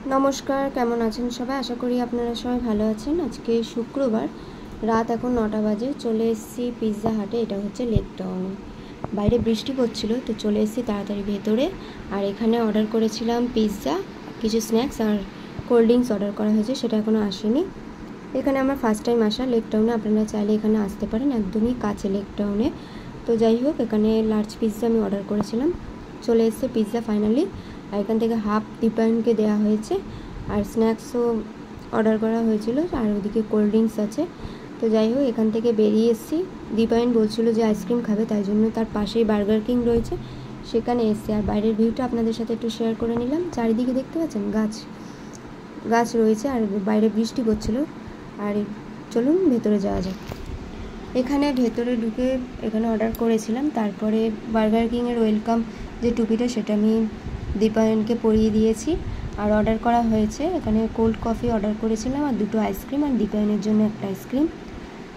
নমস্কার, কেমন আছেন সবাই? আশা করি আপনারা সবাই ভালো আছেন। আজকে শুক্রবার, রাত এখন 9টা বাজে। চলে এসেছি পিৎজা হাটে। এটা হচ্ছে লেক টাউনে। বাইরে বৃষ্টি পড়ছিল, তো চলে এসেছি তাড়াতাড়ি ভেতরে। আর এখানে অর্ডার করেছিলাম পিৎজা, কিছু স্ন্যাক্স আর কোল্ড ড্রিঙ্কস অর্ডার করা হয়েছে, সেটা এখনও আসেনি। এখানে আমার ফার্স্ট টাইম আসা লেক টাউনে। আপনারা চাইলে এখানে আসতে পারেন, একদমই কাছে লেক টাউনে। তো যাই হোক, এখানে লার্জ পিৎজা আমি অর্ডার করেছিলাম, চলে এসেছে পিৎজা ফাইনালি। আর এখান থেকে হাফ দীপায়নকে দেওয়া হয়েছে, আর স্ন্যাক্সও অর্ডার করা হয়েছিল, আর ওদিকে কোল্ড ড্রিঙ্কস আছে। তো যাই হোক, এখান থেকে বেরিয়ে এসেছি। দীপায়ন বলছিল যে আইসক্রিম খাবে, তাই জন্য তার পাশেই বার্গার কিং রয়েছে, সেখানে এসেছি। আর বাইরের ভিউটা আপনাদের সাথে একটু শেয়ার করে নিলাম। চারিদিকে দেখতে পাচ্ছেন গাছ রয়েছে, আর বাইরে বৃষ্টি পড়ছিল। আর চলুন ভেতরে যাওয়া যাক। এখানে ভেতরে ঢুকে এখানে অর্ডার করেছিলাম, তারপরে বার্গার কিংয়ের ওয়েলকাম যে টুপিটা, সেটা আমি দীপায়নকে পরিয়ে দিয়েছি। আর অর্ডার করা হয়েছে, এখানে কোল্ড কফি অর্ডার করেছিলাম, আর 2টো আইসক্রিম, আর দীপায়নের জন্য একটা আইসক্রিম।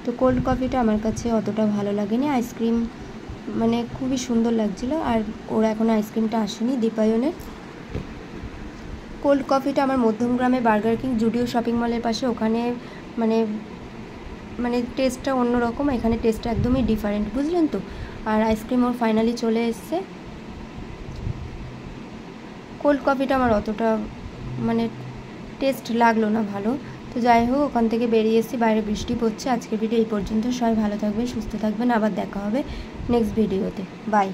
তো কোল্ড কফিটা আমার কাছে অতটা ভালো লাগেনি, আইসক্রিম মানে খুবই সুন্দর লাগছিলো। আর ওরা এখন আইসক্রিমটা আসেনি দীপায়নের। কোল্ড কফিটা আমার মধ্যমগ্রামে বার্গার কিং জুডিও শপিং মলের পাশে, ওখানে মানে টেস্টটা অন্যরকম, এখানে টেস্টটা একদমই ডিফারেন্ট, বুঝলেন তো। আর আইসক্রিম ওর ফাইনালি চলে এসছে। কোল্ড কফিটা আমার অতটা মানে টেস্ট লাগলো না ভালো। তো যাই হোক, ওখান থেকে বেরিয়ে এসেছি, বাইরে বৃষ্টি পড়ছে। আজকের ভিডিও এই পর্যন্ত। সবাই ভালো থাকবেন, সুস্থ থাকবেন, আবার দেখা হবে নেক্সট ভিডিওতে। বাই।